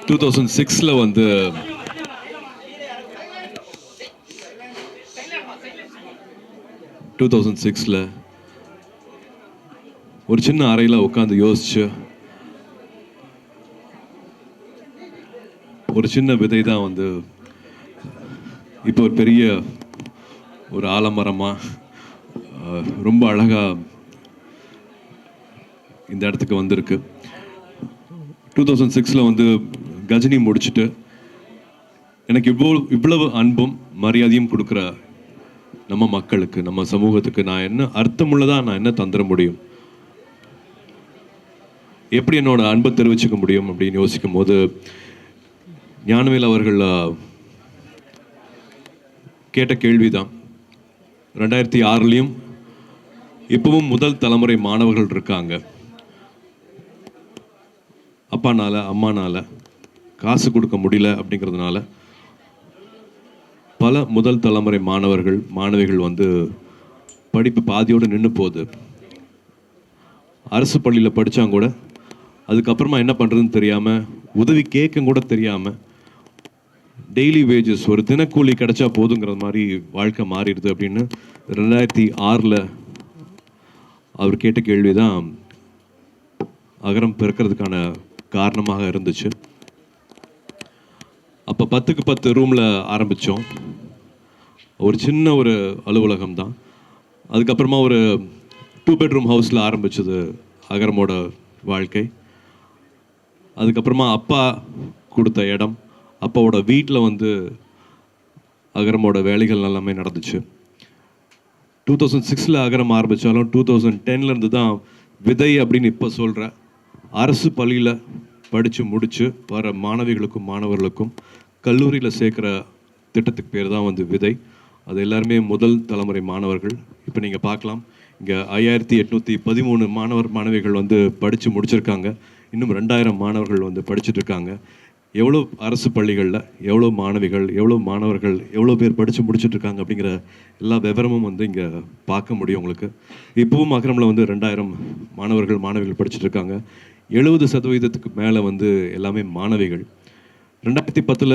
2006ல் வந்து 2006ல் ஒரு சின்ன அறையில் உட்காந்து யோசிச்சு ஒரு சின்ன விதை தான் வந்து இப்போ ஒரு பெரிய ஒரு ஆலமரமாக ரொம்ப அழகாக இந்த இடத்துக்கு வந்திருக்கு. 2006ல் வந்து கஜினி முடிச்சுட்டு எனக்கு இவ்வளவு அன்பும் மரியாதையும் கொடுக்குற நம்ம மக்களுக்கு, நம்ம சமூகத்துக்கு நான் என்ன அர்த்தமுள்ளதாக நான் என்ன தந்துட முடியும், எப்படி என்னோட அன்பை தெரிவிச்சுக்க முடியும் அப்படின்னு யோசிக்கும் போது ஞானவேல் அவர்கள் கேட்ட கேள்விதான். 2006லையும் இப்பவும் முதல் தலைமுறை மாணவர்கள் இருக்காங்க. அப்பானால அம்மானால காசு கொடுக்க முடியல அப்படிங்கிறதுனால பல முதல் தலைமுறை மாணவர்கள் மாணவிகள் வந்து படிப்பு பாதியோடு நின்று போகுது. அரசு பள்ளியில் படித்தாங்க கூட அதுக்கப்புறமா என்ன பண்ணுறதுன்னு தெரியாமல், உதவி கேட்க கூட தெரியாமல், டெய்லி வேஜஸ் ஒரு தினக்கூலி கிடைச்சா போதுங்கிற மாதிரி வாழ்க்கை மாறிடுது அப்படின்னு 2006ல் அவர் கேட்ட கேள்வி தான் அகரம் பிறக்கிறதுக்கான காரணமாக இருந்துச்சு. அப்போ 10க்கு 10 ரூமில் ஆரம்பித்தோம். ஒரு சின்ன ஒரு அலுவலகம் தான். அதுக்கப்புறமா ஒரு 2 பெட்ரூம் ஹவுஸில் ஆரம்பித்தது அகரமோட வாழ்க்கை. அதுக்கப்புறமா அப்பா கொடுத்த இடம், அப்பாவோட வீட்டில் வந்து அகரமோட வேலைகள் எல்லாமே நடந்துச்சு. 2006ல் அகரம் ஆரம்பித்தாலும் 2010லேருந்து தான் விதை அப்படின்னு இப்போ சொல்கிற அரசு பள்ளியில் படித்து முடித்து வர மாணவிகளுக்கும் மாணவர்களுக்கும் கல்லூரியில் சேர்க்குற திட்டத்துக்கு பேர் தான் வந்து விதை. அது எல்லாருமே முதல் தலைமுறை மாணவர்கள். இப்போ நீங்கள் பார்க்கலாம், இங்கே 5813 மாணவிகள் வந்து படித்து முடிச்சிருக்காங்க. இன்னும் 2000 மாணவர்கள் வந்து படிச்சுட்டு இருக்காங்க. எவ்வளோ அரசு பள்ளிகளில் எவ்வளோ மாணவிகள், எவ்வளோ மாணவர்கள், எவ்வளோ பேர் படித்து முடிச்சுட்டு இருக்காங்க அப்படிங்கிற எல்லா விவரமும் வந்து இங்கே பார்க்க முடியும் உங்களுக்கு. இப்போவும் அகரமில் வந்து 2000 மாணவிகள் படிச்சுட்டு இருக்காங்க. 70% மேலே வந்து எல்லாமே மாணவிகள். 2010ல்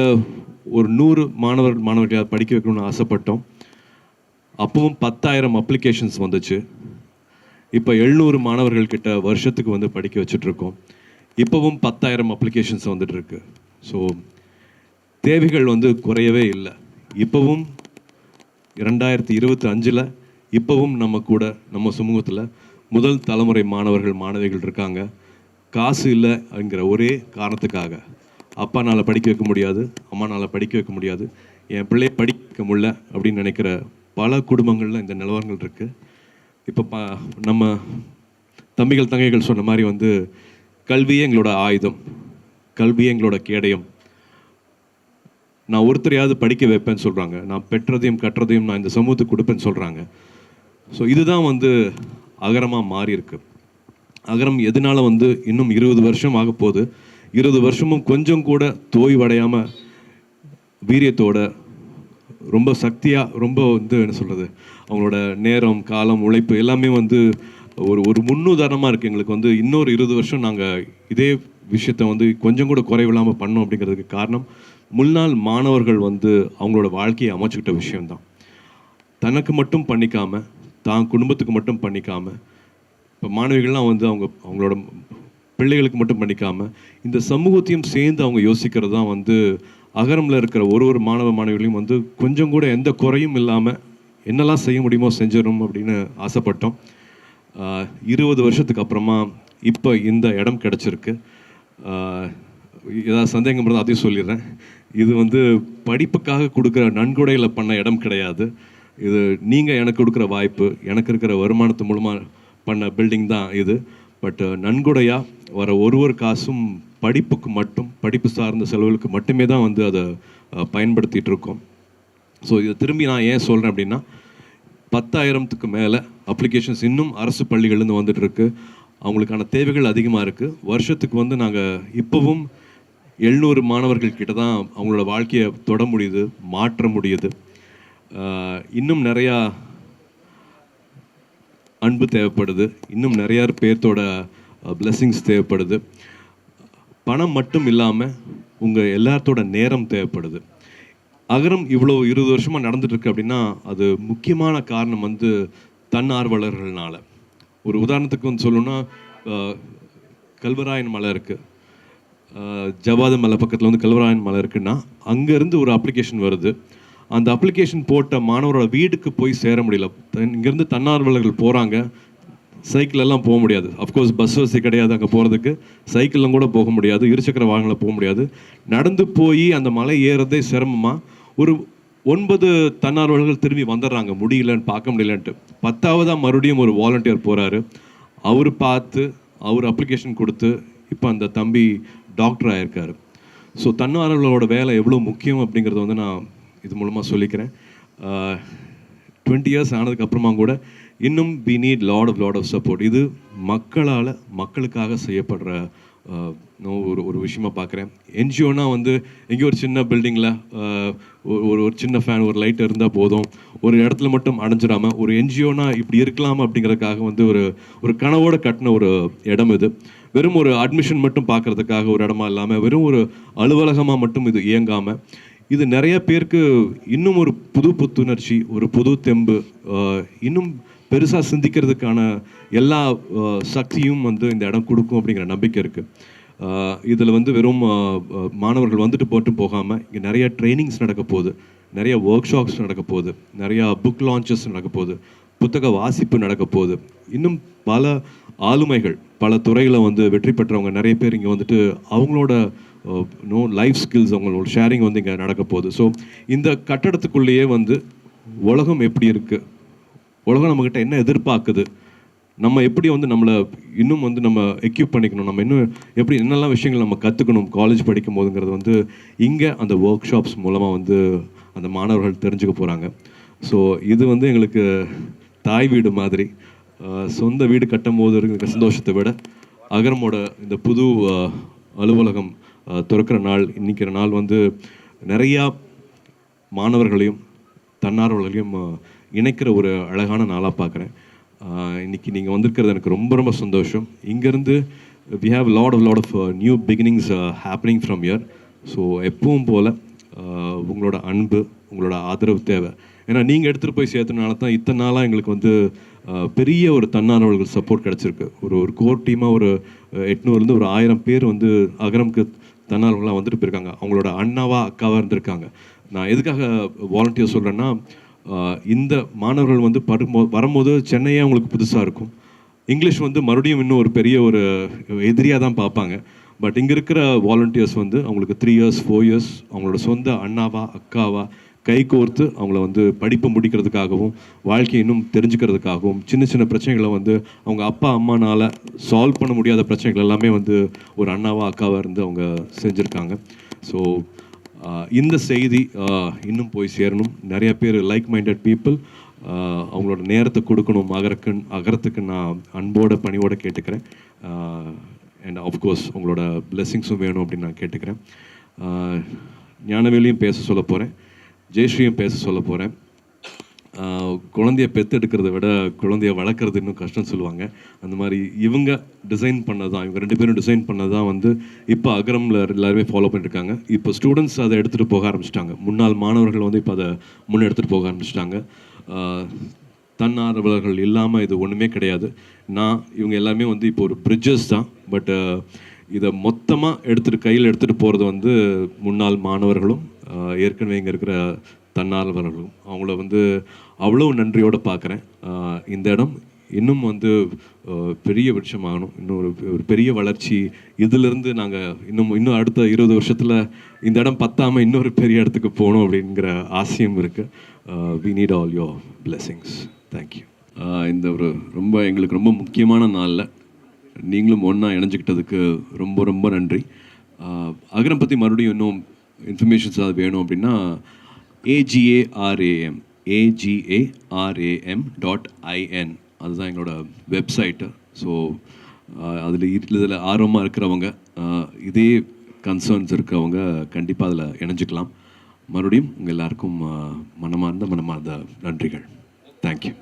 ஒரு 100 மாணவர்களை படிக்க வைக்கணும்னு ஆசைப்பட்டோம். அப்பவும் 10,000 அப்ளிகேஷன்ஸ் வந்துச்சு. இப்போ 700 மாணவர்கள் கிட்ட வருஷத்துக்கு வந்து படிக்க வச்சுட்ருக்கோம். இப்போவும் 10,000 அப்ளிகேஷன்ஸ் வந்துட்டுருக்கு. ஸோ தேவைகள் வந்து குறையவே இல்லை. இப்போவும் 2025ல் இப்போவும் நம்ம கூட நம்ம சமூகத்தில் முதல் தலைமுறை மாணவிகள் இருக்காங்க. காசு இல்லை அப்படிங்கிற ஒரே காரணத்துக்காக அப்பானால் படிக்க வைக்க முடியாது, அம்மானால் படிக்க வைக்க முடியாது, என் பிள்ளையை படிக்க முடியல அப்படின்னு நினைக்கிற பல குடும்பங்களில் இந்த நிலவரங்கள் இருக்குது. இப்போ நம்ம தம்பிகள் தங்கைகள் சொன்ன மாதிரி வந்து கல்வியே எங்களோட ஆயுதம், கல்வியே எங்களோட கேடயம். நான் ஒருத்தரையாவது படிக்க வைப்பேன்னு சொல்கிறாங்க. நான் பெற்றதையும் கற்றதையும் நான் இந்த சமூகத்துக்கு கொடுப்பேன்னு சொல்கிறாங்க. ஸோ இதுதான் வந்து அகரமாக மாறி இருக்கு. அகரம் எதனால வந்து இன்னும் 20 வருஷம் ஆக போகுது. 20 வருஷமும் கொஞ்சம் கூட தோய்வடையாமல் வீரியத்தோட ரொம்ப சக்தியாக, ரொம்ப வந்து என்ன சொல்கிறது, அவங்களோட நேரம் காலம் உழைப்பு எல்லாமே வந்து ஒரு முன்னுதாரணமாக இருக்குது எங்களுக்கு. வந்து இன்னொரு 20 வருஷம் நாங்கள் இதே விஷயத்தை வந்து கொஞ்சம் கூட குறைவில்லாமல் பண்ணோம். அப்படிங்கிறதுக்கு காரணம் முன்னாள் மாணவர்கள் வந்து அவங்களோட வாழ்க்கையை அமைச்சுக்கிட்ட விஷயம்தான். தனக்கு மட்டும் பண்ணிக்காமல், தான் குடும்பத்துக்கு மட்டும் பண்ணிக்காமல், இப்போ மாணவிகள்லாம் வந்து அவங்களோட பிள்ளைகளுக்கு மட்டும் பண்ணிக்காமல் இந்த சமூகத்தையும் சேர்ந்து அவங்க யோசிக்கிறது தான் வந்து அகரமில் இருக்கிற ஒரு மாணவிகளையும் வந்து கொஞ்சம் கூட எந்த குறையும் இல்லாமல் என்னெல்லாம் செய்ய முடியுமோ செஞ்சிடணும் அப்படின்னு ஆசைப்பட்டோம். 20 வருஷத்துக்கு அப்புறமா இப்போ இந்த இடம் கிடச்சிருக்கு. ஏதாவது சந்தேகம் இருந்தால் அதையும் சொல்லிடுறேன். இது வந்து படிப்புக்காக கொடுக்குற நன்கொடையில் பண்ண இடம் கிடையாது. இது நீங்கள் எனக்கு கொடுக்குற வாய்ப்பு, எனக்கு இருக்கிற வருமானத்து மூலமாக பண்ண பில்டிங் தான் இது. பட் நன்கொடையாக வர ஒரு காசும் படிப்புக்கு மட்டும், படிப்பு சார்ந்த செலவுகளுக்கு மட்டுமே தான் வந்து அதை பயன்படுத்திகிட்டு இருக்கோம். ஸோ இதை திரும்பி நான் ஏன் சொல்கிறேன் அப்படின்னா, 10,000க்கு மேலே அப்ளிகேஷன்ஸ் இன்னும் அரசு பள்ளிகள்லேருந்து வந்துட்டுருக்கு. அவங்களுக்கான தேவைகள் அதிகமாக இருக்குது. வருஷத்துக்கு வந்து நாங்கள் இப்போவும் 700 மாணவர்கள் கிட்ட தான் அவங்களோட வாழ்க்கையை தொட முடியுது, மாற்ற முடியுது. இன்னும் நிறையா அன்பு தேவைப்படுது, இன்னும் நிறையா பேர்த்தோட பிளெஸ்ஸிங்ஸ் தேவைப்படுது. பணம் மட்டும் இல்லாமல் உங்கள் எல்லாத்தோட நேரம் தேவைப்படுது. அகரம் இவ்வளோ 20 வருஷமாக நடந்துட்டுருக்கு அப்படின்னா அது முக்கியமான காரணம் வந்து தன்னார்வலர்கள்னால. ஒரு உதாரணத்துக்கு வந்து சொல்லணும்னா, கல்வராயன் மலை இருக்குது, ஜவாது மலை பக்கத்தில் வந்து கல்வராயன் மலை இருக்குன்னா அங்கேருந்து ஒரு அப்ளிகேஷன் வருது. அந்த அப்ளிகேஷன் போட்ட மாணவரோட வீட்டுக்கு போய் சேர முடியல. இங்கேருந்து தன்னார்வலர்கள் போகிறாங்க, சைக்கிளெல்லாம் போக முடியாது. அஃப்கோர்ஸ் பஸ் வசதி கிடையாது அங்கே போகிறதுக்கு, சைக்கிளில் கூட போக முடியாது, இருசக்கர வாகனத்தில் போக முடியாது. நடந்து போய் அந்த மலை ஏறதே சிரமமாக ஒரு 9 தன்னார்வலர்கள் திரும்பி வந்துடுறாங்க, முடியலன்னு பார்க்க முடியலன்ட்டு. 10ஆவதாக மறுபடியும் ஒரு வாலண்டியர் போகிறாரு. அவர் பார்த்து அவர் அப்ளிகேஷன் கொடுத்து இப்போ அந்த தம்பி டாக்டர் ஆகியிருக்காரு. ஸோ தன்னார்வலர்களோட வேலை எவ்வளோ முக்கியம் அப்படிங்கிறத வந்து நான் இது மூலமாக சொல்லிக்கிறேன். 20 இயர்ஸ் ஆனதுக்கப்புறமா கூட இன்னும் we need lot of support. இது மக்களால் மக்களுக்காக செய்யப்படுற ஒரு விஷயமா பார்க்குறேன். என்ஜிஓனா வந்து எங்கேயோ ஒரு சின்ன பில்டிங்கில் ஒரு சின்ன ஃபேன், ஒரு லைட் இருந்தால் போதும், ஒரு இடத்துல மட்டும் அடைஞ்சிடாமல், ஒரு என்ஜிஓனா இப்படி இருக்கலாம் அப்படிங்கிறதுக்காக வந்து ஒரு கனவோடு கட்டின ஒரு இடம் இது. வெறும் ஒரு அட்மிஷன் மட்டும் பார்க்குறதுக்காக ஒரு இடமா இல்லாமல், வெறும் ஒரு அலுவலகமாக மட்டும் இது இயங்காமல், இது நிறைய பேருக்கு இன்னும் ஒரு புது புத்துணர்ச்சி, ஒரு புது தெம்பு, இன்னும் பெருசாக சிந்திக்கிறதுக்கான எல்லா சக்தியும் வந்து இந்த இடம் கொடுக்கும் அப்படிங்கிற நம்பிக்கை இருக்குது. இதில் வந்து வெறும் மாணவர்கள் வந்துட்டு போட்டு போகாமல் இங்கே நிறைய ட்ரைனிங்ஸ் நடக்க போகுது, நிறைய ஒர்க் ஷாப்ஸ் நடக்க போகுது, நிறையா புக் லான்ச்சஸ் நடக்க போகுது, புத்தக வாசிப்பு நடக்க போகுது. இன்னும் பல ஆளுமைகள், பல துறையில் வந்து வெற்றி பெற்றவங்க நிறைய பேர் இங்கே வந்துட்டு அவங்களோட லைஃப் ஸ்கில்ஸ், அவங்களோட ஷேரிங் வந்து இங்கே நடக்க போகுது. ஸோ இந்த கட்டடத்துக்குள்ளேயே வந்து உலகம் எப்படி இருக்குது, உலகம் நம்மக்கிட்ட என்ன எதிர்பார்க்குது, நம்ம எப்படி வந்து நம்மளை இன்னும் வந்து நம்ம எக்யூப் பண்ணிக்கணும், நம்ம இன்னும் எப்படி என்னெல்லாம் விஷயங்கள் நம்ம கற்றுக்கணும் காலேஜ் படிக்கும் போதுங்கிறது வந்து இங்கே அந்த ஒர்க் ஷாப்ஸ் மூலமாக வந்து அந்த மாணவர்கள் தெரிஞ்சுக்க போகிறாங்க. ஸோ இது வந்து எங்களுக்கு தாய் வீடு மாதிரி. சொந்த வீடு கட்டும் போது இருக்கிற சந்தோஷத்தை விட அகரமோட இந்த புது அலுவலகம் திறக்கிற நாள், இன்னைக்கிற நாள் வந்து நிறையா மாணவர்களையும் தன்னார்வலர்களையும் இணைக்கிற ஒரு அழகான நாளாக பார்க்குறேன். இன்றைக்கி நீங்கள் வந்திருக்கிறது எனக்கு ரொம்ப ரொம்ப சந்தோஷம். இங்கேருந்து we have lot of new beginnings happening from here. So எப்பவும் போல் உங்களோட அன்பு, உங்களோட ஆதரவு தேவை. ஏன்னா நீங்கள் எடுத்துகிட்டு போய் சேர்த்தனால தான் இத்தனை நாளாக எங்களுக்கு வந்து பெரிய ஒரு தன்னார்வலர்கள் சப்போர்ட் கிடச்சிருக்கு. ஒரு கோர் டீமாக ஒரு 800லேருந்து ஒரு 1000 பேர் வந்து அகரமுக்கு தன்னார்வலர்களாக வந்துட்டு போயிருக்காங்க. அவங்களோட அண்ணாவா அக்காவாக இருந்திருக்காங்க. நான் எதுக்காக வாலண்டியர் சொல்கிறேன்னா, இந்த மாணவர்கள் வந்து வரும்போது சென்னையே அவங்களுக்கு புதுசாக இருக்கும். இங்கிலீஷ் வந்து மறுபடியும் இன்னும் ஒரு பெரிய ஒரு எதிரியாக தான் பார்ப்பாங்க. பட் இங்கே இருக்கிற வாலண்டியர்ஸ் வந்து அவங்களுக்கு 3 years 4 years அவங்களோட சொந்த அண்ணாவா அக்காவா கை கோர்த்து அவங்கள வந்து படிப்பை முடிக்கிறதுக்காகவும் வாழ்க்கையை இன்னும் தெரிஞ்சுக்கிறதுக்காகவும் சின்ன சின்ன பிரச்சனைகளை வந்து அவங்க அப்பா அம்மானால் சால்வ் பண்ண முடியாத பிரச்சனைகள் எல்லாமே வந்து ஒரு அண்ணாவா அக்காவாக இருந்து அவங்க செஞ்சுருக்காங்க. ஸோ இந்த செய்தி இன்னும் போய் சேரணும். நிறைய பேர் லைக் மைண்டட் பீப்புள் அவங்களோட நேரத்தை கொடுக்கணும் அகரத்துக்கு நான் அன்போட பணியோடு கேட்டுக்கிறேன். அண்ட் ஆஃப்கோர்ஸ் உங்களோட பிளெஸ்ஸிங்ஸும் வேணும் அப்படின்னு நான் கேட்டுக்கிறேன். ஞானவேலியும் பேச சொல்ல போகிறேன், ஜெயஸ்ரீயும் பேச சொல்ல போகிறேன். குழந்தைய பெற்றெடுக்கிறத விட குழந்தைய வளர்க்குறது இன்னும் கஷ்டம்னு சொல்லுவாங்க. அந்த மாதிரி இவங்க டிசைன் பண்ணது தான், இவங்க 2 பேரும் டிசைன் பண்ணது தான் வந்து இப்போ அகரமில் எல்லாருமே ஃபாலோ பண்ணிட்டுருக்காங்க. இப்போ ஸ்டூடெண்ட்ஸ் அதை எடுத்துகிட்டு போக ஆரம்பிச்சிட்டாங்க. முன்னாள் மாணவர்கள் வந்து இப்போ அதை எடுத்துகிட்டு போக ஆரம்பிச்சிட்டாங்க. தன்னார்வலர்கள் இல்லாமல் இது ஒன்றுமே கிடையாது. இவங்க எல்லாமே வந்து இப்போ ஒரு பிரிட்ஜஸ் தான். பட் இதை மொத்தமாக கையில் எடுத்துகிட்டு போகிறது வந்து முன்னாள் மாணவர்களும் ஏற்கனவே இங்கே இருக்கிற தன்னார்வலர்களும். அவங்கள வந்து அவ்வளோ நன்றியோடு பார்க்குறேன். இந்த இடம் இன்னும் வந்து பெரிய விருட்சமாகணும், இன்னும் ஒரு பெரிய வளர்ச்சி. இதிலிருந்து நாங்கள் இன்னும் அடுத்த 20 வருஷத்தில் இந்த இடம் பத்தாமல் இன்னொரு பெரிய இடத்துக்கு போகணும் அப்படிங்கிற ஆசையும் இருக்குது. we need all your blessings. Thank you. இந்த எங்களுக்கு ரொம்ப முக்கியமான நாளில் நீங்களும் ஒன்றா இணைஞ்சிக்கிட்டதுக்கு ரொம்ப ரொம்ப நன்றி. அகரம் பற்றி மறுபடியும் இன்னும் இன்ஃபர்மேஷன்ஸ் அது வேணும் அப்படின்னா agaram.in அதுதான் எங்களோட வெப்சைட்டு. ஸோ இதில் ஆர்வமாக இருக்கிறவங்க, இதே கன்சர்ன்ஸ் இருக்கிறவங்க கண்டிப்பாக அதில் இணைஞ்சிக்கலாம். மறுபடியும் உங்கள் எல்லாருக்கும் மனமார்ந்த நன்றிகள். தேங்க்யூ.